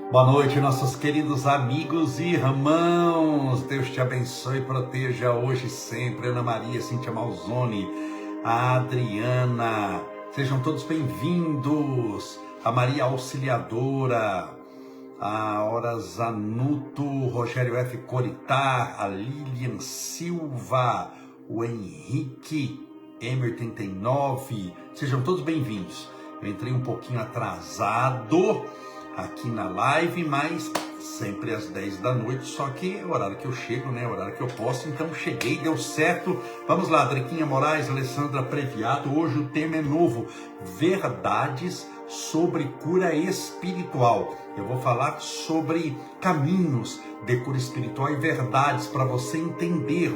Boa noite, nossos queridos amigos e irmãos. Deus te abençoe e proteja hoje e sempre. Ana Maria, Cíntia Malzone, a Adriana. Sejam todos bem-vindos. A Maria Auxiliadora, a Hora Zanuto, Rogério F. Coritar, a Lilian Silva, o Henrique M89. Sejam todos bem-vindos. Eu entrei um pouquinho atrasado aqui na live, mas sempre às 10 da noite, só que é o horário que eu chego, né? É o horário que eu posso, então cheguei, deu certo. Vamos lá, Driquinha Moraes, Alessandra Previato. Hoje o tema é novo: verdades sobre cura espiritual. Eu vou falar sobre caminhos de cura espiritual e verdades para você entender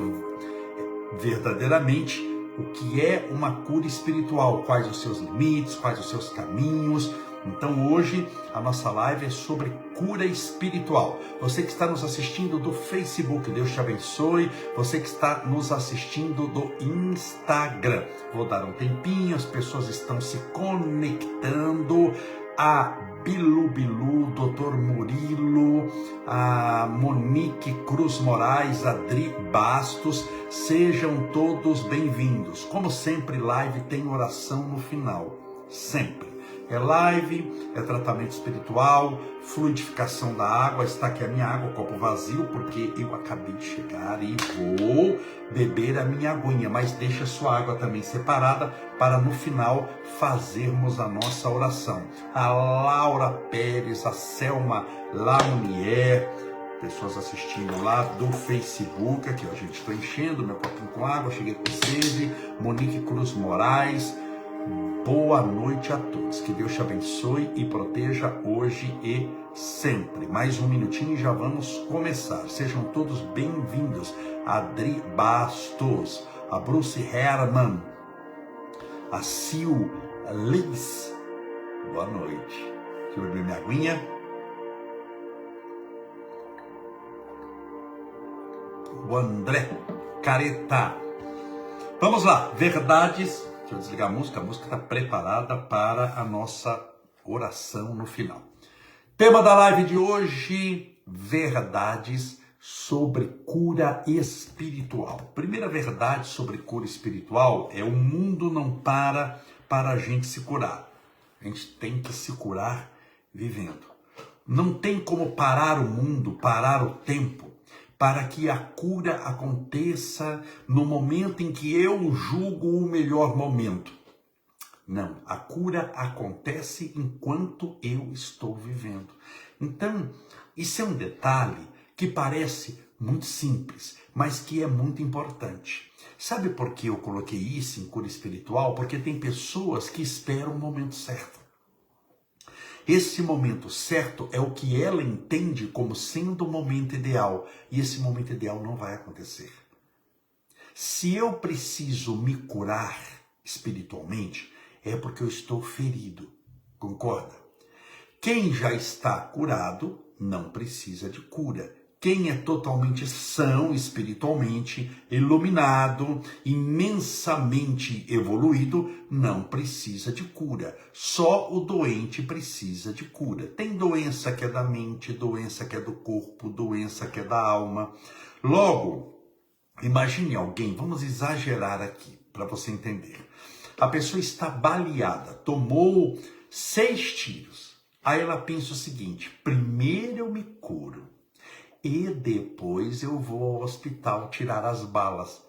verdadeiramente o que é uma cura espiritual, quais os seus limites, quais os seus caminhos. Então hoje a nossa live é sobre cura espiritual. Você que está nos assistindo do Facebook, Deus te abençoe. Você que está nos assistindo do Instagram, vou dar um tempinho, as pessoas estão se conectando. A Bilu Bilu, Dr. Murilo, a Monique Cruz Moraes, Adri Bastos, sejam todos bem-vindos. Como sempre, live tem oração no final, sempre. É live, é tratamento espiritual, fluidificação da água. Está aqui a minha água, copo vazio, porque eu acabei de chegar e vou beber a minha aguinha. Mas deixa a sua água também separada para no final fazermos a nossa oração. A Laura Pérez, a Selma Lamunier, pessoas assistindo lá do Facebook. Aqui, ó, gente, estou enchendo meu copinho com água, cheguei com sede. Monique Cruz Moraes. Boa noite a todos, que Deus te abençoe e proteja hoje e sempre. Mais um minutinho e já vamos começar. Sejam todos bem-vindos. Adri Bastos, a Bruce Herman, a Sil Liz, boa noite. Deixa eu beber minha aguinha. O André Careta. Vamos lá, verdades. Deixa eu desligar a música está preparada para a nossa oração no final. Tema da live de hoje: verdades sobre cura espiritual. Primeira verdade sobre cura espiritual é: o mundo não para a gente se curar. A gente tem que se curar vivendo. Não tem como parar o mundo, parar o tempo, para que a cura aconteça no momento em que eu julgo o melhor momento. Não, a cura acontece enquanto eu estou vivendo. Então, isso é um detalhe que parece muito simples, mas que é muito importante. Sabe por que eu coloquei isso em cura espiritual? Porque tem pessoas que esperam o momento certo. Esse momento certo é o que ela entende como sendo o momento ideal. E esse momento ideal não vai acontecer. Se eu preciso me curar espiritualmente, é porque eu estou ferido. Concorda? Quem já está curado não precisa de cura. Quem é totalmente são espiritualmente, iluminado, imensamente evoluído, não precisa de cura. Só o doente precisa de cura. Tem doença que é da mente, doença que é do corpo, doença que é da alma. Logo, imagine alguém, vamos exagerar aqui, para você entender. A pessoa está baleada, tomou 6 tiros. Aí ela pensa o seguinte: primeiro eu me curo e depois eu vou ao hospital tirar as balas.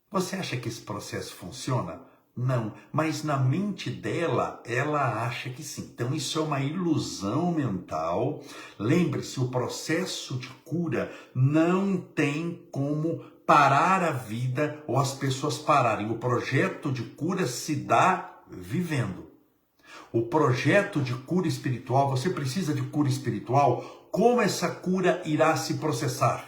Você acha que esse processo funciona? Não, mas na mente dela, ela acha que sim. Então isso é uma ilusão mental. Lembre-se, o processo de cura não tem como parar a vida ou as pessoas pararem. O projeto de cura se dá vivendo. O projeto de cura espiritual, você precisa de cura espiritual. Como essa cura irá se processar?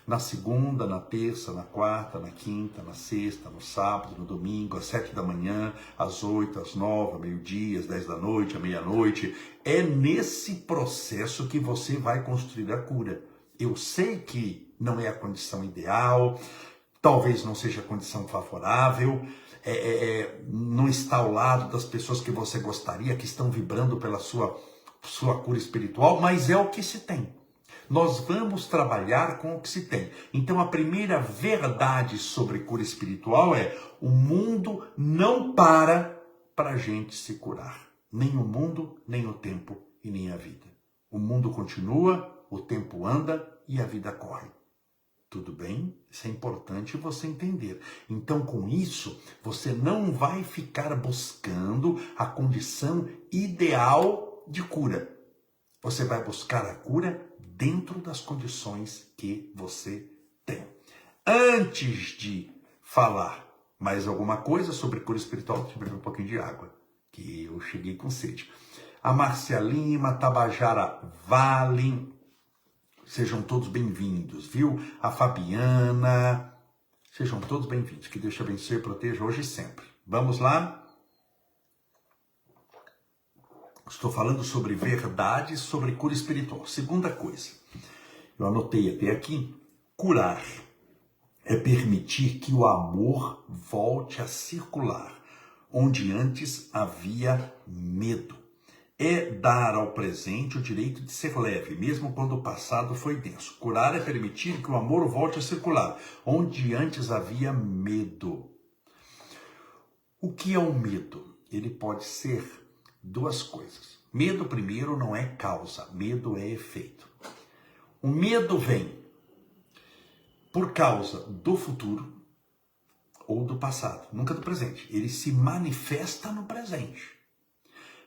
Na segunda, na terça, na quarta, na quinta, na sexta, no sábado, no domingo, às 7 da manhã, às 8, às 9, ao meio-dia, às 10 da noite, à meia-noite. É nesse processo que você vai construir a cura. Eu sei que não é a condição ideal, talvez não seja a condição favorável, não está ao lado das pessoas que você gostaria, que estão vibrando pela sua sua cura espiritual, mas é o que se tem. Nós vamos trabalhar com o que se tem. Então a primeira verdade sobre cura espiritual é: o mundo não para a gente se curar. Nem o mundo, nem o tempo e nem a vida. O mundo continua, o tempo anda e a vida corre. Tudo bem? Isso é importante você entender. Então, com isso, você não vai ficar buscando a condição ideal de cura. Você vai buscar a cura dentro das condições que você tem. Antes de falar mais alguma coisa sobre cura espiritual, deixa eu beber um pouquinho de água, que eu cheguei com sede. A Márcia Lima, Tabajara Vale, sejam todos bem-vindos, viu? A Fabiana, sejam todos bem-vindos. Que Deus te abençoe e proteja hoje e sempre. Vamos lá? Estou falando sobre verdades, sobre cura espiritual. Segunda coisa, eu anotei até aqui: curar é permitir que o amor volte a circular, onde antes havia medo. É dar ao presente o direito de ser leve, mesmo quando o passado foi denso. Curar é permitir que o amor volte a circular, onde antes havia medo. O que é o medo? Ele pode ser duas coisas. Medo, primeiro, não é causa, medo é efeito. O medo vem por causa do futuro ou do passado, nunca do presente. Ele se manifesta no presente.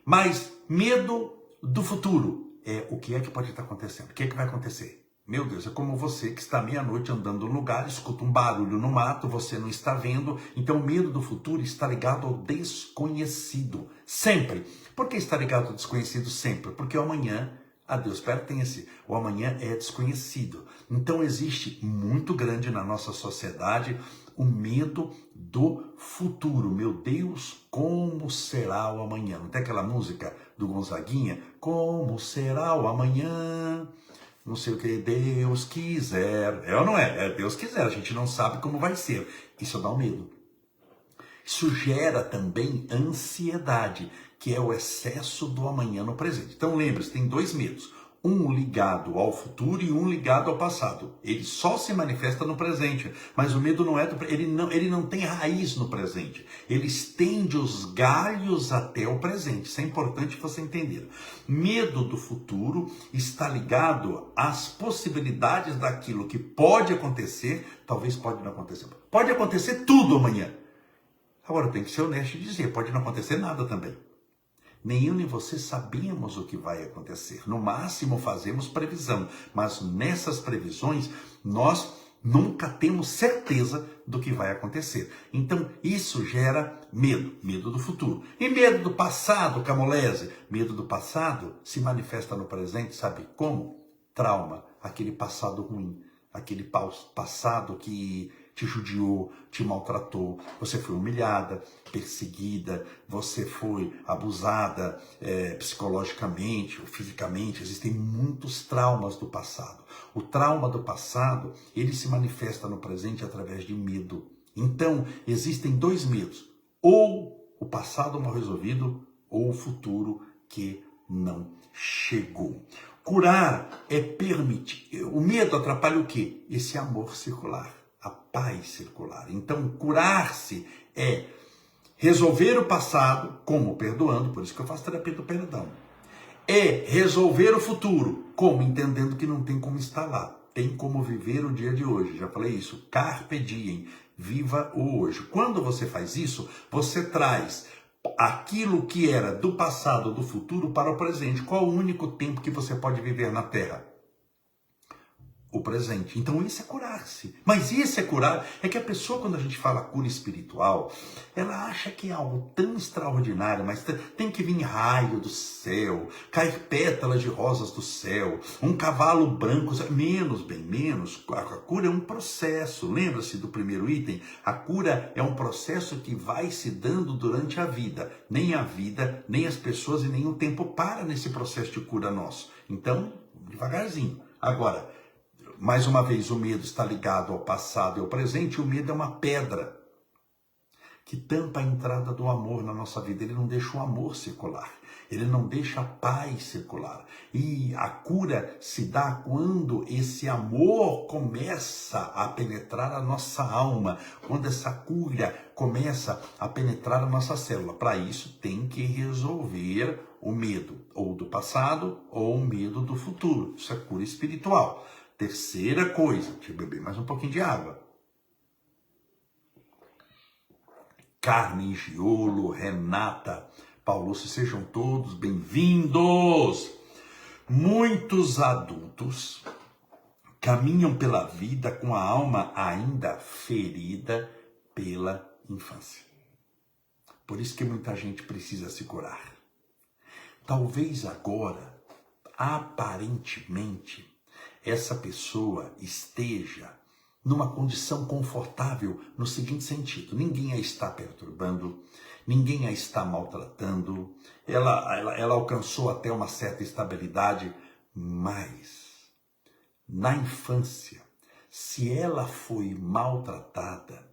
Mas medo do futuro é: o que é que pode estar acontecendo? O que é que vai acontecer? Meu Deus, é como você que está meia-noite andando no lugar, escuta um barulho no mato, você não está vendo. Então o medo do futuro está ligado ao desconhecido, sempre. Por que está ligado ao desconhecido sempre? Porque o amanhã a Deus pertence, o amanhã é desconhecido. Então existe muito grande na nossa sociedade o medo do futuro. Meu Deus, como será o amanhã? Não tem aquela música do Gonzaguinha? Como será o amanhã? Não sei o que Deus quiser. É ou não é? É Deus quiser, a gente não sabe como vai ser. Isso dá um medo. Isso gera também ansiedade, que é o excesso do amanhã no presente. Então lembre-se, tem dois medos. Um ligado ao futuro e um ligado ao passado. Ele só se manifesta no presente, mas o medo não é ele não tem raiz no presente. Ele estende os galhos até o presente. Isso é importante você entender. Medo do futuro está ligado às possibilidades daquilo que pode acontecer, talvez pode não acontecer. Pode acontecer tudo amanhã. Agora, tem que ser honesto e dizer, pode não acontecer nada também. Nem eu nem você sabemos o que vai acontecer. No máximo fazemos previsão, mas nessas previsões nós nunca temos certeza do que vai acontecer. Então isso gera medo, medo do futuro. E medo do passado, Camolese? Medo do passado se manifesta no presente, sabe como? Trauma, aquele passado ruim, aquele passado que te judiou, te maltratou, você foi humilhada, perseguida, você foi abusada psicologicamente ou fisicamente. Existem muitos traumas do passado. O trauma do passado, ele se manifesta no presente através de medo. Então, existem dois medos: ou o passado mal resolvido, ou o futuro que não chegou. Curar é permitir. O medo atrapalha o quê? Esse amor circular, a paz circular. Então, curar-se é resolver o passado, como perdoando, por isso que eu faço terapia do perdão. É resolver o futuro, como entendendo que não tem como estar lá. Tem como viver o dia de hoje. Já falei isso. Carpe diem. Viva o hoje. Quando você faz isso, você traz aquilo que era do passado, do futuro, para o presente. Qual o único tempo que você pode viver na Terra? O presente. Então isso é curar-se. Mas isso é curar. É que a pessoa, quando a gente fala cura espiritual, ela acha que é algo tão extraordinário, mas tem que vir raio do céu, cair pétalas de rosas do céu, um cavalo branco, menos, bem menos. A cura é um processo. Lembra-se do primeiro item? A cura é um processo que vai se dando durante a vida. Nem a vida, nem as pessoas e nem o tempo para nesse processo de cura nosso. Então, devagarzinho. Agora, mais uma vez, o medo está ligado ao passado e ao presente. O medo é uma pedra que tampa a entrada do amor na nossa vida. Ele não deixa o amor circular. Ele não deixa a paz circular. E a cura se dá quando esse amor começa a penetrar a nossa alma, quando essa cura começa a penetrar a nossa célula. Para isso, tem que resolver o medo, ou do passado, ou o medo do futuro. Isso é cura espiritual. Terceira coisa, deixa eu beber mais um pouquinho de água. Carmen, Giolo, Renata, Paulo, sejam todos bem-vindos. Muitos adultos caminham pela vida com a alma ainda ferida pela infância. Por isso que muita gente precisa se curar. Talvez agora, aparentemente, essa pessoa esteja numa condição confortável no seguinte sentido: ninguém a está perturbando, ninguém a está maltratando, ela alcançou até uma certa estabilidade, mas na infância, se ela foi maltratada,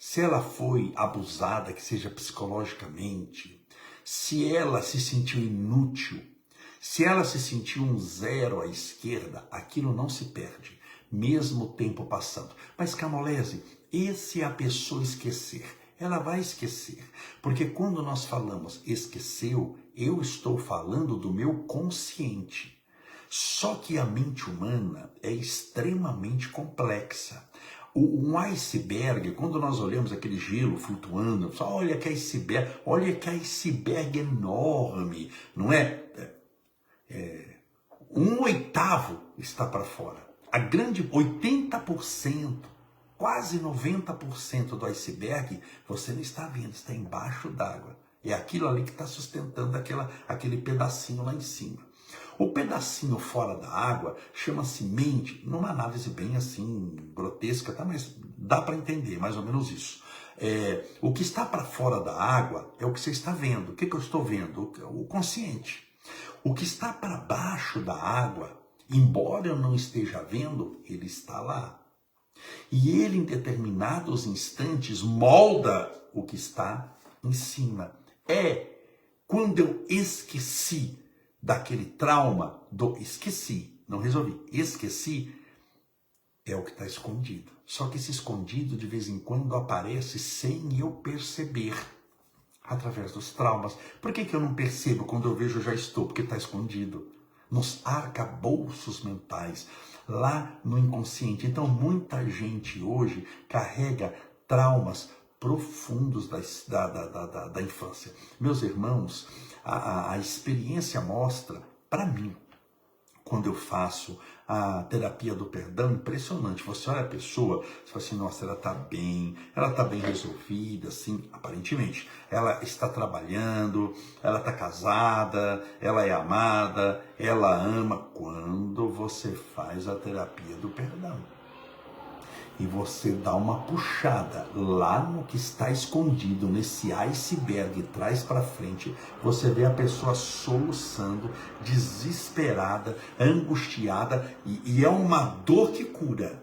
se ela foi abusada, que seja psicologicamente, se ela se sentiu inútil, se ela se sentiu um zero à esquerda, aquilo não se perde, mesmo o tempo passando. Mas Camolese, esse é a pessoa esquecer. Ela vai esquecer, porque quando nós falamos esqueceu, eu estou falando do meu consciente. Só que a mente humana é extremamente complexa. Um iceberg, quando nós olhamos aquele gelo flutuando, olha que iceberg enorme, não é? 1/8 está para fora. A grande 80%, quase 90% do iceberg, você não está vendo, está embaixo d'água. É aquilo ali que está sustentando aquele pedacinho lá em cima. O pedacinho fora da água chama-se mente, numa análise bem assim, grotesca, tá? Mas dá para entender mais ou menos isso. O que está para fora da água é o que você está vendo. O que eu estou vendo? O consciente. O que está para baixo da água, embora eu não esteja vendo, ele está lá. E ele, em determinados instantes, molda o que está em cima. Quando eu esqueci daquele trauma esqueci, não resolvi, esqueci, é o que está escondido. Só que esse escondido, de vez em quando, aparece sem eu perceber, através dos traumas. Por que eu não percebo? Quando eu vejo, eu já estou, porque está escondido nos arcabouços mentais, lá no inconsciente. Então, muita gente hoje carrega traumas profundos da infância. Meus irmãos, a experiência mostra, para mim, quando eu faço a terapia do perdão, impressionante. Você olha a pessoa, você fala assim, nossa, ela está bem resolvida, assim, aparentemente. Ela está trabalhando, ela está casada, ela é amada, ela ama. Quando você faz a terapia do perdão e você dá uma puxada lá no que está escondido, nesse iceberg, traz para frente, você vê a pessoa soluçando, desesperada, angustiada, e é uma dor que cura.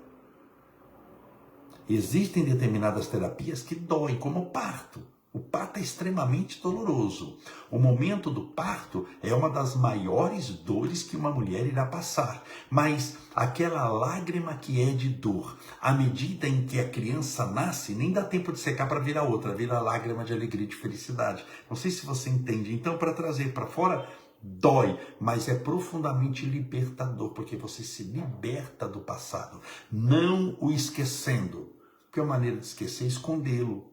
Existem determinadas terapias que doem, como o parto. O parto é extremamente doloroso. O momento do parto é uma das maiores dores que uma mulher irá passar. Mas aquela lágrima que é de dor, à medida em que a criança nasce, nem dá tempo de secar para virar outra, vira lágrima de alegria e de felicidade. Não sei se você entende. Então, para trazer para fora, dói, mas é profundamente libertador, porque você se liberta do passado, não o esquecendo. Porque a maneira de esquecer é escondê-lo,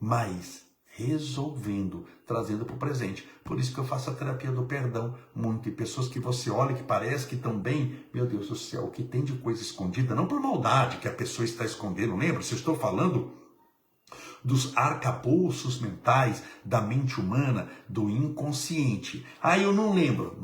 mas resolvendo, trazendo para o presente. Por isso que eu faço a terapia do perdão muito. E pessoas que você olha que parece que estão bem, meu Deus do céu, o que tem de coisa escondida, não por maldade que a pessoa está escondendo, lembra? Se eu estou falando dos arcabouços mentais da mente humana, do inconsciente. Eu não lembro,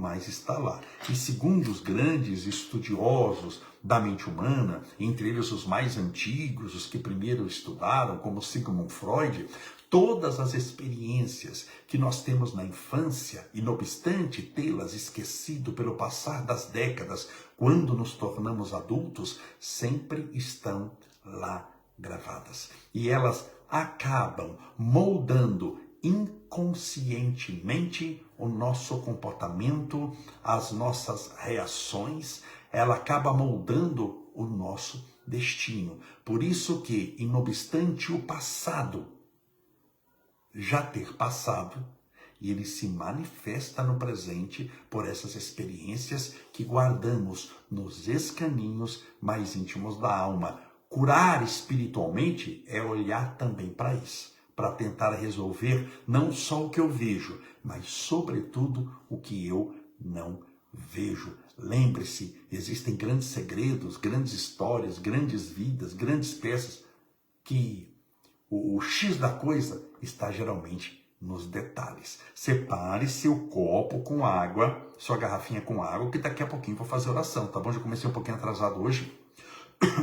mas está lá. E segundo os grandes estudiosos da mente humana, entre eles os mais antigos, os que primeiro estudaram, como Sigmund Freud, todas as experiências que nós temos na infância, e não obstante tê-las esquecido pelo passar das décadas, quando nos tornamos adultos, sempre estão lá gravadas. E elas acabam moldando inconscientemente o nosso comportamento, as nossas reações, ela acaba moldando o nosso destino. Por isso que, não obstante o passado já ter passado, ele se manifesta no presente por essas experiências que guardamos nos escaninhos mais íntimos da alma. Curar espiritualmente é olhar também para isso, para tentar resolver não só o que eu vejo, mas sobretudo o que eu não vejo. Lembre-se, existem grandes segredos, grandes histórias, grandes vidas, grandes peças, que o X da coisa está geralmente nos detalhes. Separe seu copo com água, sua garrafinha com água, que daqui a pouquinho vou fazer oração, tá bom? Já comecei um pouquinho atrasado hoje.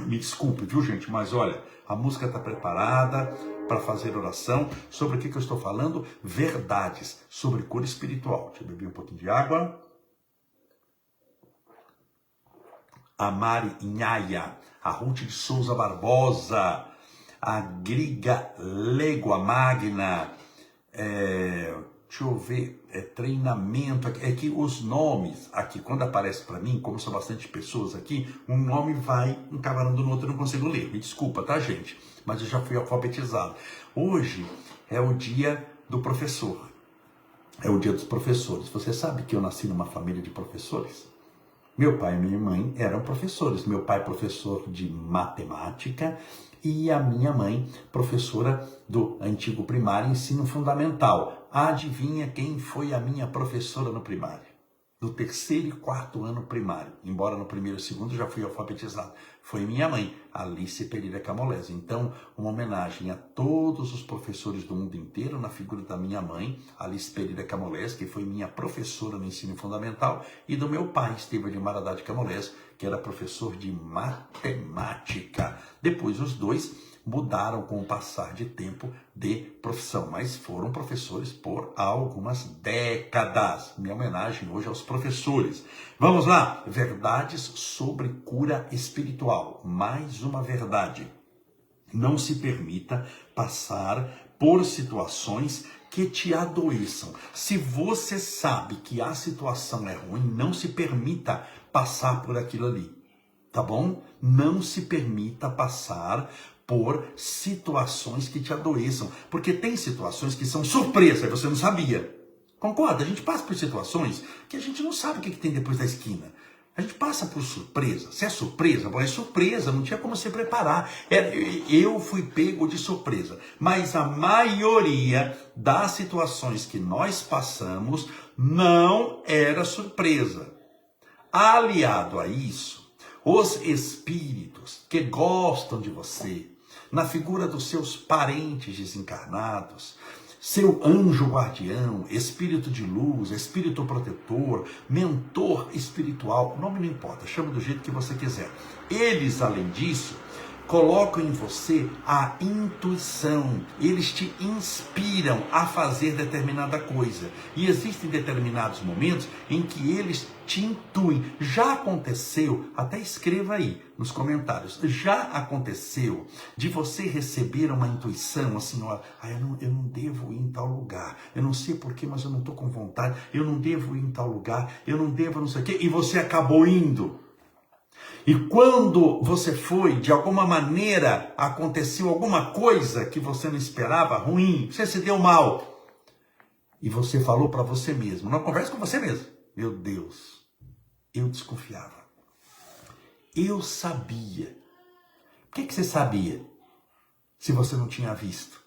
Me desculpe, viu, gente? Mas olha, a música está preparada para fazer oração. Sobre o que eu estou falando? Verdades sobre cura espiritual. Deixa eu beber um pouquinho de água. A Mari Inhaia, a Ruth de Souza Barbosa, a Griga Legua Magna, deixa eu ver, treinamento, é que os nomes aqui, quando aparece para mim, como são bastante pessoas aqui, um nome vai encavarando no outro, eu não consigo ler, me desculpa, tá, gente? Mas eu já fui alfabetizado. Hoje é o dia do professor, é o dia dos professores. Você sabe que eu nasci numa família de professores? Meu pai e minha mãe eram professores. Meu pai professor de matemática e a minha mãe professora do antigo primário, ensino fundamental. Adivinha quem foi a minha professora no primário? Do 3º e 4º ano primário. Embora no 1º e 2º já fui alfabetizado. Foi minha mãe, Alice Pereira Camolese. Então, uma homenagem a todos os professores do mundo inteiro na figura da minha mãe, Alice Pereira Camolese, que foi minha professora no ensino fundamental, e do meu pai, Estevam de Maradade Camolese, que era professor de matemática. Depois os dois mudaram com o passar de tempo de profissão, mas foram professores por algumas décadas. Minha homenagem hoje aos professores. Vamos lá, verdades sobre cura espiritual. Mais uma verdade. Não se permita passar por situações que te adoeçam. Se você sabe que a situação é ruim, não se permita passar por aquilo ali, tá bom? Não se permita passar por situações que te adoeçam, porque tem situações que são surpresa e você não sabia. Concorda? A gente passa por situações que a gente não sabe o que tem depois da esquina. A gente passa por surpresa. Se é surpresa, bom, é surpresa, não tinha como se preparar. Eu fui pego de surpresa. Mas a maioria das situações que nós passamos não era surpresa. Aliado a isso, os espíritos que gostam de você, na figura dos seus parentes desencarnados, seu anjo guardião, espírito de luz, espírito protetor, mentor espiritual, o nome não importa, chama do jeito que você quiser. Eles, além disso, colocam em você a intuição, eles te inspiram a fazer determinada coisa. E existem determinados momentos em que eles te intuem. Já aconteceu, até escreva aí nos comentários, já aconteceu de você receber uma intuição assim, ó, eu não devo ir em tal lugar, eu não sei porquê, mas eu não estou com vontade, eu não devo ir em tal lugar, eu não devo não sei o quê, e você acabou indo. E quando você foi, de alguma maneira, aconteceu alguma coisa que você não esperava, ruim, você se deu mal. E você falou para você mesmo, não conversa com você mesmo. Meu Deus, eu desconfiava. Eu sabia. Por que você sabia? Se você não tinha visto.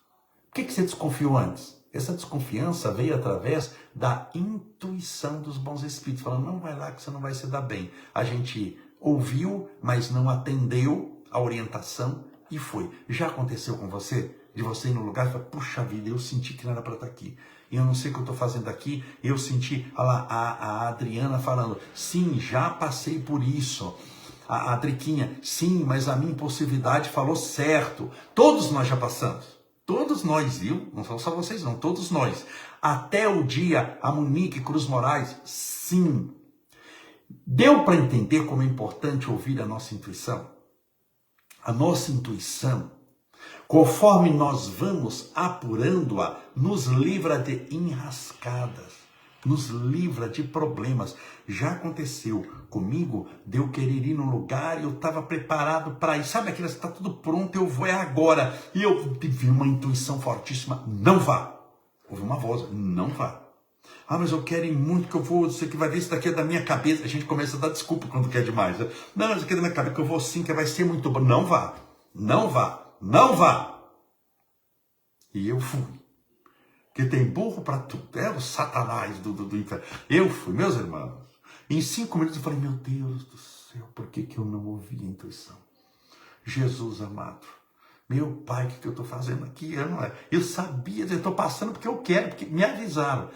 Por que você desconfiou antes? Essa desconfiança veio através da intuição dos bons espíritos, falando, não vai lá que você não vai se dar bem. A gente ouviu, mas não atendeu a orientação e foi. Já aconteceu com você? De você ir no lugar e falar, puxa vida, eu senti que não era para estar aqui. Eu não sei o que eu estou fazendo aqui. Eu senti a Adriana falando, sim, já passei por isso. A Driquinha, sim, mas a minha impulsividade falou certo. Todos nós já passamos. Todos nós, viu? Não são só vocês não, todos nós. Até o dia, a Monique Cruz Moraes, sim. Deu para entender como é importante ouvir a nossa intuição? A nossa intuição Conforme nós vamos apurando-a, nos livra de enrascadas, nos livra de problemas. Já aconteceu comigo de eu querer ir num lugar e eu estava preparado para ir. Sabe aquilo, está tudo pronto, eu vou, é agora. E eu tive uma intuição fortíssima, não vá. Houve uma voz, não vá. Ah, mas eu quero ir muito, que eu vou, você que vai ver, isso daqui é da minha cabeça. A gente começa a dar desculpa quando quer demais. Né? Não, isso aqui é da minha cabeça, que eu vou sim, que vai ser muito bom. Não vá, não vá, não vá. E eu fui. Porque tem burro para tudo. É o Satanás do inferno. Eu fui, meus irmãos. Em 5 minutos eu falei, meu Deus do céu, por que eu não ouvi a intuição? Jesus amado. Meu pai, o que eu estou fazendo aqui? Eu sabia, eu estou passando porque eu quero, porque me avisaram.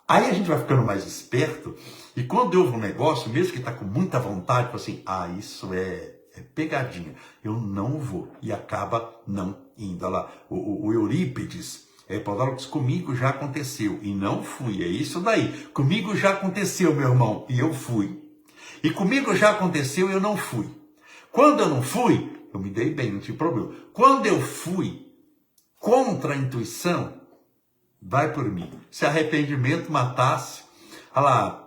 Aí a gente vai ficando mais esperto, e quando eu vou um negócio, mesmo que está com muita vontade, assim, isso é pegadinha, eu não vou, e acaba não indo. Olha lá, o Eurípides, Paulo comigo já aconteceu, e não fui, é isso daí, comigo já aconteceu, meu irmão, e eu fui, e comigo já aconteceu e eu não fui. Quando eu não fui, eu me dei bem, não tive problema. Quando eu fui contra a intuição, vai por mim. Se arrependimento matasse, olha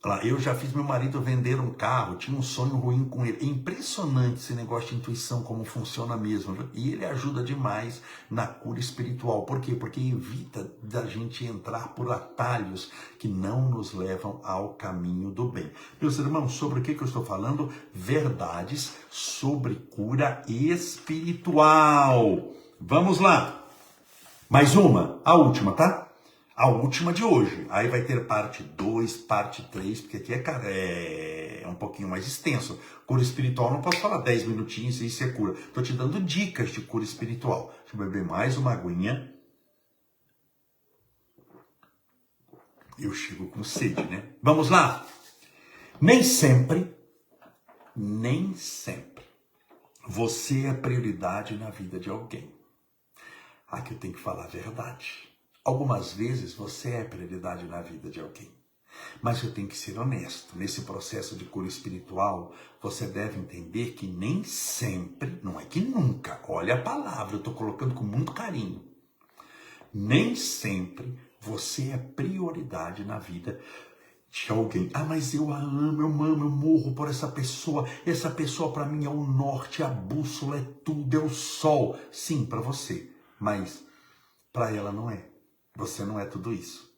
lá, eu já fiz meu marido vender um carro, tinha um sonho ruim com ele. É impressionante esse negócio de intuição, como funciona mesmo. Viu? E ele ajuda demais na cura espiritual. Por quê? Porque evita da gente entrar por atalhos que não nos levam ao caminho do bem. Meus irmãos, sobre o que eu estou falando? Verdades sobre cura espiritual. Vamos lá. Mais uma, a última, tá? A última de hoje. Aí vai ter parte 2, parte 3, porque aqui é um pouquinho mais extenso. Cura espiritual, não posso falar 10 minutinhos e isso é cura. Tô te dando dicas de cura espiritual. Deixa eu beber mais uma aguinha. Eu chego com sede, né? Vamos lá. Nem sempre você é prioridade na vida de alguém. Aqui eu tenho que falar a verdade. Algumas vezes você é prioridade na vida de alguém. Mas eu tenho que ser honesto. Nesse processo de cura espiritual, você deve entender que nem sempre, não é que nunca, olha a palavra, eu estou colocando com muito carinho. Nem sempre você é prioridade na vida de alguém. Ah, mas eu a amo, eu morro por essa pessoa. Essa pessoa para mim é o norte, a bússola, é tudo, é o sol. Sim, para você. Mas para ela não é. Você não é tudo isso.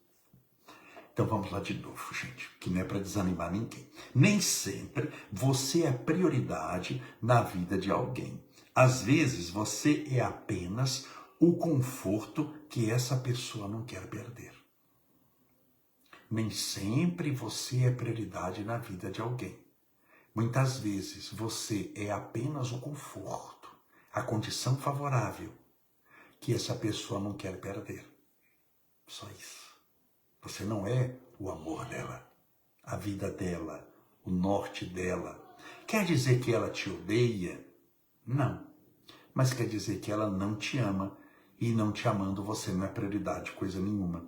Então vamos lá de novo, gente, que não é para desanimar ninguém. Nem sempre você é prioridade na vida de alguém. Às vezes você é apenas o conforto que essa pessoa não quer perder. Nem sempre você é prioridade na vida de alguém. Muitas vezes você é apenas o conforto, a condição favorável que essa pessoa não quer perder. Só isso. Você não é o amor dela, a vida dela, o norte dela. Quer dizer que ela te odeia? Não. Mas quer dizer que ela não te ama e não te amando você não é prioridade, coisa nenhuma.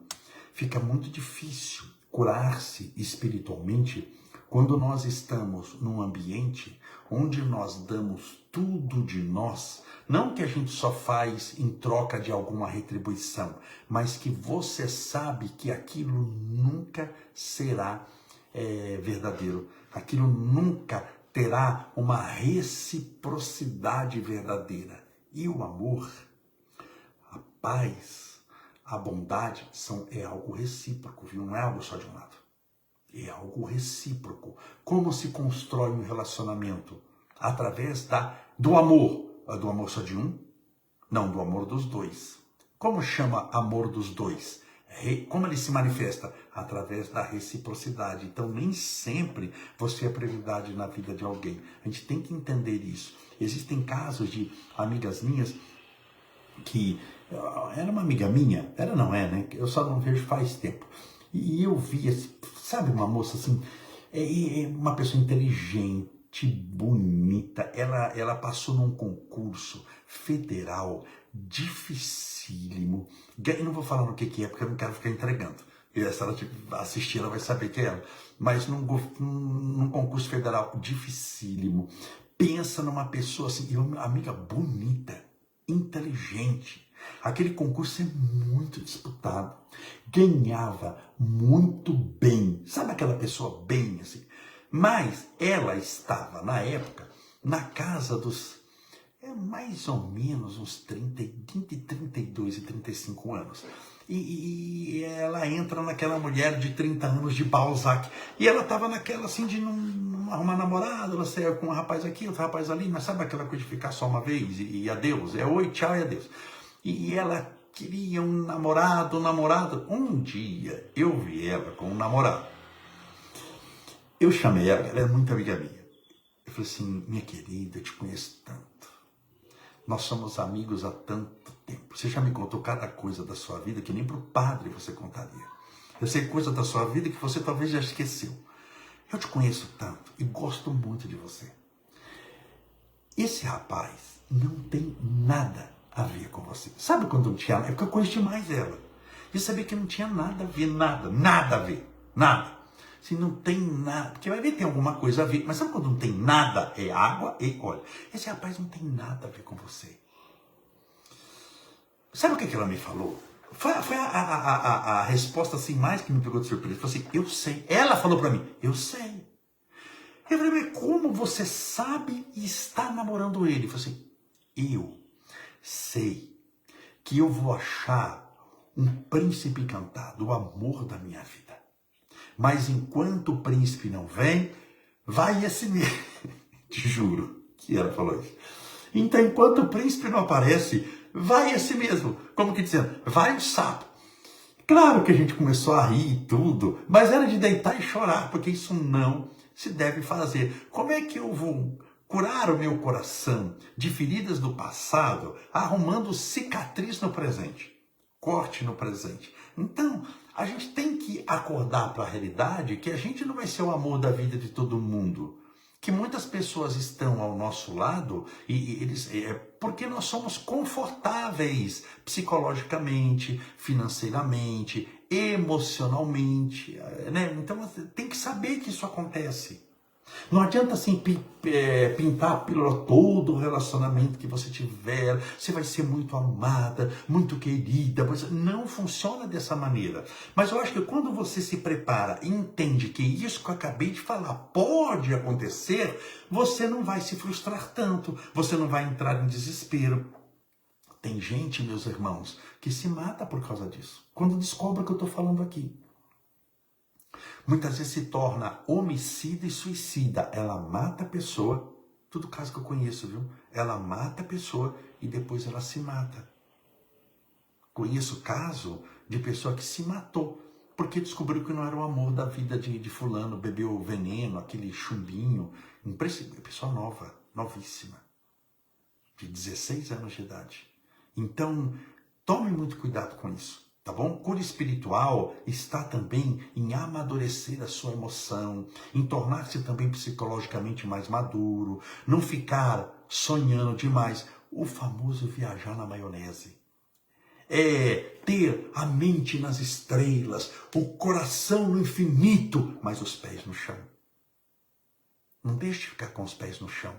Fica muito difícil curar-se espiritualmente quando nós estamos num ambiente onde nós damos tudo de nós, não que a gente só faz em troca de alguma retribuição, mas que você sabe que aquilo nunca será verdadeiro, aquilo nunca terá uma reciprocidade verdadeira. E o amor, a paz, a bondade é algo recíproco, viu? Não é algo só de um lado. É algo recíproco. Como se constrói um relacionamento? Através do amor. Do amor só de um? Não, do amor dos dois. Como chama amor dos dois? Como ele se manifesta? Através da reciprocidade. Então, nem sempre você é prioridade na vida de alguém. A gente tem que entender isso. Existem casos de amigas minhas que... Era uma amiga minha, não é, né? Eu só não vejo faz tempo. E eu via, sabe, uma moça assim, uma pessoa inteligente, bonita. Ela passou num concurso federal dificílimo. Eu não vou falar no que é, porque eu não quero ficar entregando. E se ela assistir, ela vai saber que é ela. Mas num concurso federal dificílimo, Pensa numa pessoa assim, e uma amiga bonita, inteligente. Aquele concurso é muito disputado. Ganhava muito bem. Sabe aquela pessoa bem assim? Mas ela estava, na época, na casa dos mais ou menos uns 30, entre 32 e 35 anos. E ela entra naquela mulher de 30 anos de Balzac. E ela estava naquela assim de não arrumar namorado, ela saiu com um rapaz aqui, outro rapaz ali, mas sabe aquela coisa de ficar só uma vez e adeus? É oi, tchau e adeus. E ela queria um namorado. Um dia eu vi ela com um namorado. Eu chamei ela é muito amiga minha. Eu falei assim, minha querida, eu te conheço tanto. Nós somos amigos há tanto tempo. Você já me contou cada coisa da sua vida que nem para o padre você contaria. Eu sei coisa da sua vida que você talvez já esqueceu. Eu te conheço tanto e gosto muito de você. Esse rapaz não tem nada a ver com você. Sabe quando não tinha? É porque eu conheço demais ela. E sabia que não tinha nada a ver, nada a ver, nada. Se não tem nada, porque vai ver que tem alguma coisa a ver, mas sabe quando não tem nada? É água e óleo. Esse rapaz não tem nada a ver com você. Sabe o que ela me falou? Foi a resposta assim mais que me pegou de surpresa. Falou assim, eu sei. Ela falou pra mim, eu sei. Eu falei, mas como você sabe e está namorando ele? Eu falei assim, eu sei que eu vou achar um príncipe encantado, o amor da minha vida. Mas enquanto o príncipe não vem, vai esse mesmo. Te juro que ela falou isso. Então, enquanto o príncipe não aparece, vai esse mesmo. Como que dizendo, vai o sapo. Claro que a gente começou a rir e tudo, mas era de deitar e chorar, porque isso não se deve fazer. Como é que eu vou curar o meu coração de feridas do passado, arrumando cicatriz no presente? Corte no presente. Então, a gente tem que acordar para a realidade que a gente não vai ser o amor da vida de todo mundo. Que muitas pessoas estão ao nosso lado porque nós somos confortáveis psicologicamente, financeiramente, emocionalmente, né? Então tem que saber que isso acontece. Não adianta assim pintar a pílula todo o relacionamento que você tiver, você vai ser muito amada, muito querida, mas não funciona dessa maneira. Mas eu acho que quando você se prepara e entende que isso que eu acabei de falar pode acontecer, você não vai se frustrar tanto, você não vai entrar em desespero. Tem gente, meus irmãos, que se mata por causa disso, quando descobre o que eu estou falando aqui. Muitas vezes se torna homicida e suicida. Ela mata a pessoa, tudo caso que eu conheço, viu? Ela mata a pessoa e depois ela se mata. Conheço caso de pessoa que se matou, porque descobriu que não era o amor da vida de fulano, bebeu veneno, aquele chumbinho. Impressionante, pessoa nova, novíssima, de 16 anos de idade. Então, tome muito cuidado com isso. Tá bom? Cura espiritual está também em amadurecer a sua emoção, em tornar-se também psicologicamente mais maduro, não ficar sonhando demais. O famoso viajar na maionese. É ter a mente nas estrelas, o coração no infinito, mas os pés no chão. Não deixe de ficar com os pés no chão,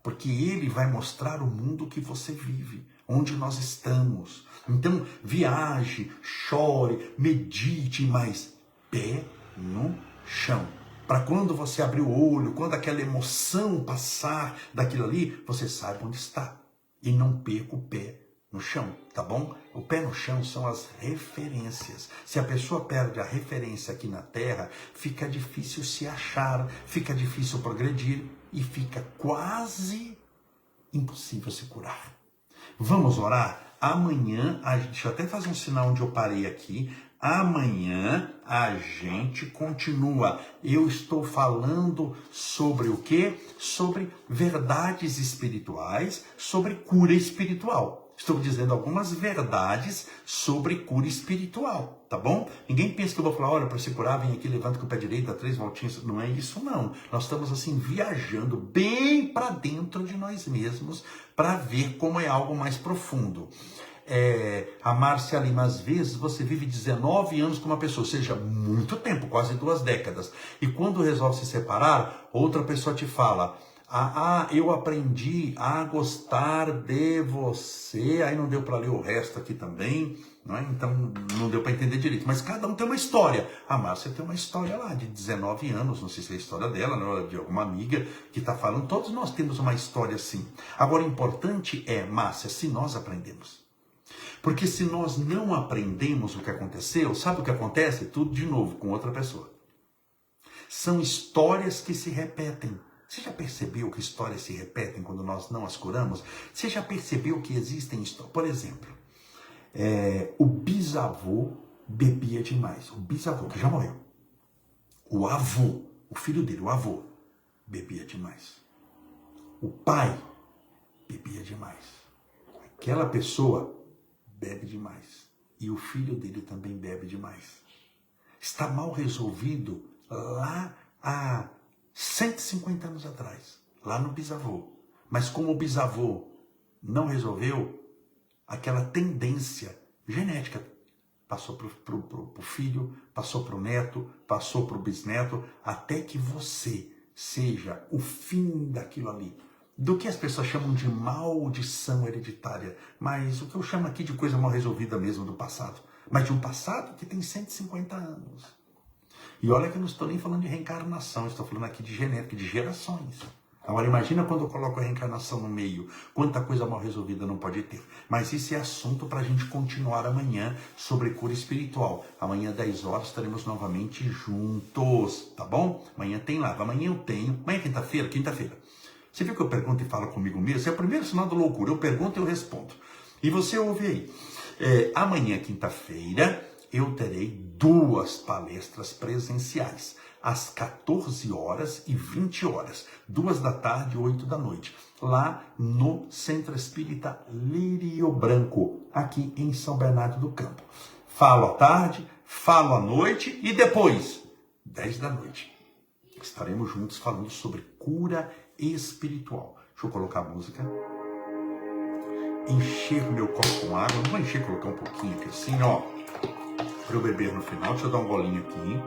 porque ele vai mostrar o mundo que você vive, onde nós estamos. Então, viaje, chore, medite, mas pé no chão. Para quando você abrir o olho, quando aquela emoção passar daquilo ali, você saiba onde está. E não perca o pé no chão, tá bom? O pé no chão são as referências. Se a pessoa perde a referência aqui na Terra, fica difícil se achar, fica difícil progredir e fica quase impossível se curar. Vamos orar? Amanhã, deixa eu até fazer um sinal onde eu parei aqui. Amanhã a gente continua. Eu estou falando sobre o quê? Sobre verdades espirituais, sobre cura espiritual. Estou dizendo algumas verdades sobre cura espiritual, tá bom? Ninguém pensa que eu vou falar, olha, para se curar, vem aqui, levanta com o pé direito, dá 3 voltinhas. Não é isso, não. Nós estamos, assim, viajando bem para dentro de nós mesmos para ver como é algo mais profundo. A Márcia Lima, às vezes você vive 19 anos com uma pessoa, ou seja, muito tempo, quase 2 décadas. E quando resolve se separar, outra pessoa te fala, Eu aprendi a gostar de você. Aí não deu para ler o resto aqui também, não é? Então não deu para entender direito. Mas cada um tem uma história. A Márcia tem uma história lá de 19 anos, não sei se é a história dela, não, de alguma amiga que está falando. Todos nós temos uma história assim. Agora, o importante é, Márcia, se nós aprendemos. Porque se nós não aprendemos o que aconteceu, sabe o que acontece? Tudo de novo com outra pessoa. São histórias que se repetem. Você já percebeu que histórias se repetem quando nós não as curamos? Você já percebeu que existem histórias? Por exemplo, o bisavô bebia demais. O bisavô, que já morreu. O avô, o filho dele, o avô, bebia demais. O pai bebia demais. Aquela pessoa bebe demais. E o filho dele também bebe demais. Está mal resolvido lá há 150 anos atrás, lá no bisavô. Mas como o bisavô não resolveu, aquela tendência genética passou para o filho, passou para o neto, passou para o bisneto, até que você seja o fim daquilo ali. Do que as pessoas chamam de maldição hereditária, mas o que eu chamo aqui de coisa mal resolvida mesmo do passado. Mas de um passado que tem 150 anos. E olha que eu não estou nem falando de reencarnação, estou falando aqui de genética, de gerações. Agora imagina quando eu coloco a reencarnação no meio, quanta coisa mal resolvida não pode ter. Mas isso é assunto para a gente continuar amanhã sobre cura espiritual. Amanhã, 10 horas, estaremos novamente juntos, tá bom? Amanhã tem live, amanhã eu tenho, amanhã é quinta-feira. Você viu que eu pergunto e falo comigo mesmo? Esse é o primeiro sinal da loucura, eu pergunto e eu respondo. E você ouve aí. Amanhã, quinta-feira, eu terei 2 palestras presenciais, às 14 horas e 20 horas, 2 da tarde e 8 da noite, lá no Centro Espírita Lírio Branco, aqui em São Bernardo do Campo. Falo à tarde, falo à noite e depois, 10 da noite, estaremos juntos falando sobre cura espiritual. Deixa eu colocar a música. Encher meu copo com água, não vou encher, colocar um pouquinho aqui assim, ó. Para eu beber no final, deixa eu dar um golinho aqui.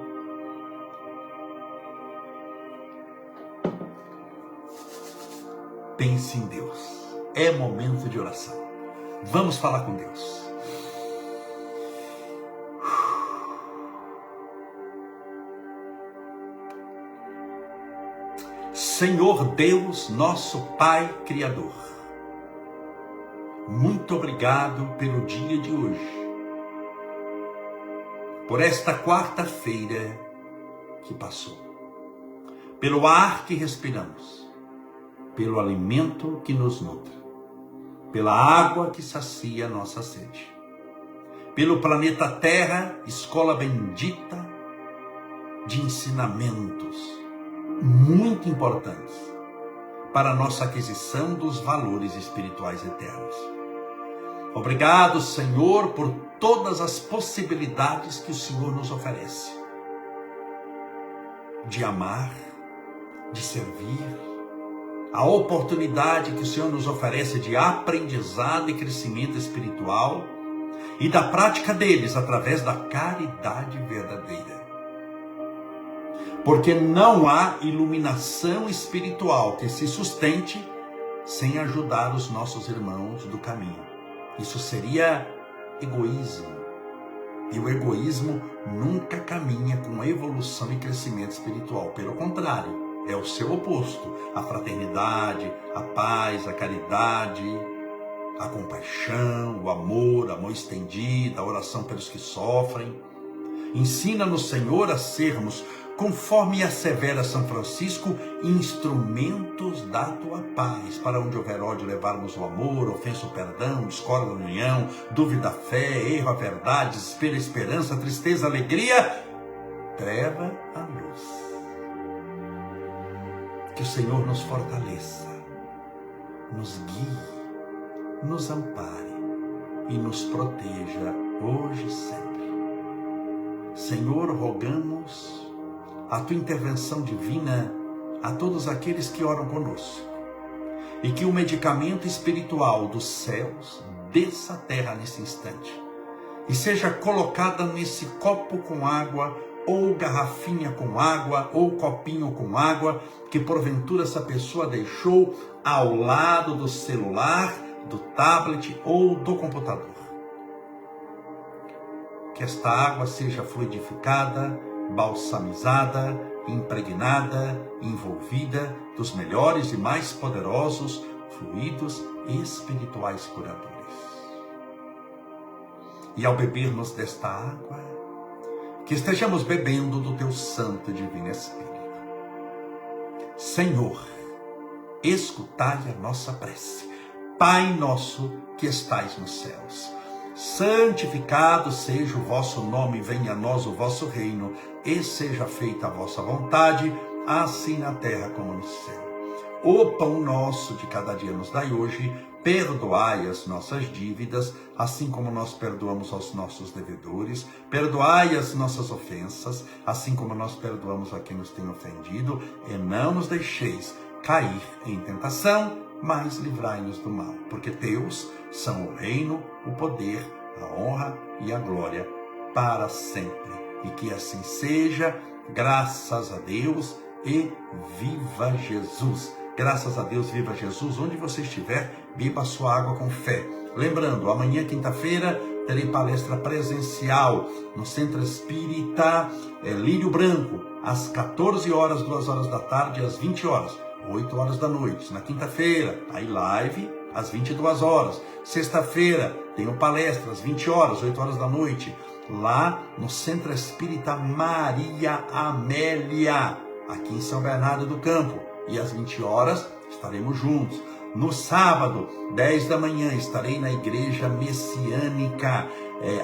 Pense em Deus. É momento de oração. Vamos falar com Deus. Senhor Deus, nosso Pai Criador, muito obrigado pelo dia de hoje. Por esta quarta-feira que passou, pelo ar que respiramos, pelo alimento que nos nutre, pela água que sacia nossa sede, pelo planeta Terra, escola bendita de ensinamentos muito importantes para a nossa aquisição dos valores espirituais eternos. Obrigado, Senhor, por todas as possibilidades que o Senhor nos oferece. De amar, de servir, a oportunidade que o Senhor nos oferece de aprendizado e crescimento espiritual e da prática deles através da caridade verdadeira. Porque não há iluminação espiritual que se sustente sem ajudar os nossos irmãos do caminho. Isso seria egoísmo. E o egoísmo nunca caminha com evolução e crescimento espiritual. Pelo contrário, é o seu oposto. A fraternidade, a paz, a caridade, a compaixão, o amor estendido, a oração pelos que sofrem. Ensina-nos, Senhor, a sermos, conforme assevera São Francisco, instrumentos da tua paz, para onde houver ódio levarmos o amor, ofensa o perdão, discórdia a união, dúvida a fé, erro a verdade, desespero a esperança, tristeza a alegria, treva a luz. Que o Senhor nos fortaleça, nos guie, nos ampare e nos proteja hoje e sempre. Senhor, rogamos a tua intervenção divina a todos aqueles que oram conosco, e que o medicamento espiritual dos céus desça à terra nesse instante e seja colocada nesse copo com água ou garrafinha com água, ou copinho com água, que porventura essa pessoa deixou ao lado do celular, do tablet ou do computador. Que esta água seja fluidificada, balsamizada, impregnada, envolvida dos melhores e mais poderosos fluidos espirituais curadores. E ao bebermos desta água, que estejamos bebendo do teu santo e divino Espírito. Senhor, escutai a nossa prece. Pai nosso que estais nos céus, santificado seja o vosso nome, venha a nós o vosso reino, e seja feita a vossa vontade, assim na terra como no céu. O pão nosso de cada dia nos dai hoje, perdoai as nossas dívidas, assim como nós perdoamos aos nossos devedores, perdoai as nossas ofensas, assim como nós perdoamos a quem nos tem ofendido, e não nos deixeis cair em tentação, mas livrai-nos do mal, porque teus são o reino, o poder, a honra e a glória para sempre. E que assim seja, graças a Deus e viva Jesus. Graças a Deus, viva Jesus. Onde você estiver, beba a sua água com fé. Lembrando, amanhã, quinta-feira, terei palestra presencial no Centro Espírita Lírio Branco, às 14 horas, 2 horas da tarde, às 20 horas, 8 horas da noite. Na quinta-feira, aí live, às 22 horas. Sexta-feira, tenho palestra, às 20 horas, 8 horas da noite, lá no Centro Espírita Maria Amélia, aqui em São Bernardo do Campo. E às 20 horas estaremos juntos. No sábado, 10 da manhã, estarei na Igreja Messiânica,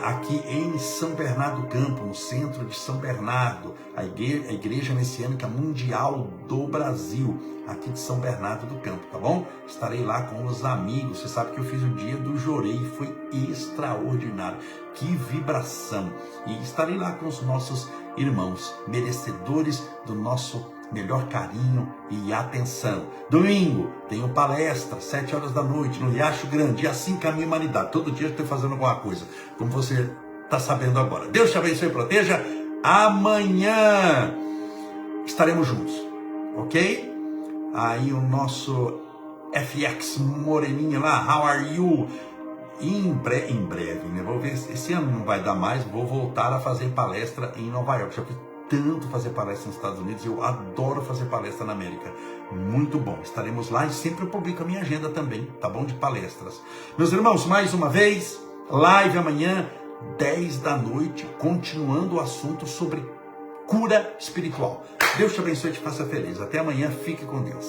aqui em São Bernardo do Campo, no centro de São Bernardo, a Igreja Messiânica Mundial do Brasil, aqui de São Bernardo do Campo, tá bom? Estarei lá com os amigos. Você sabe que eu fiz o dia do Jorei, foi extraordinário, que vibração. E estarei lá com os nossos irmãos, merecedores do nosso melhor carinho e atenção. Domingo, tenho palestra, 7 horas da noite, no Riacho Grande, e assim caminha a humanidade. Todo dia eu estou fazendo alguma coisa, como você está sabendo agora. Deus te abençoe e proteja. Amanhã estaremos juntos, ok? Aí o nosso FX Moreninha lá, how are you? Em breve, né? Vou ver, esse ano não vai dar mais, vou voltar a fazer palestra em Nova York. Já fiz tanto fazer palestra nos Estados Unidos, eu adoro fazer palestra na América. Muito bom, estaremos lá e sempre eu publico a minha agenda também, tá bom? De palestras. Meus irmãos, mais uma vez, live amanhã, 10 da noite, continuando o assunto sobre cura espiritual. Deus te abençoe e te faça feliz. Até amanhã, fique com Deus.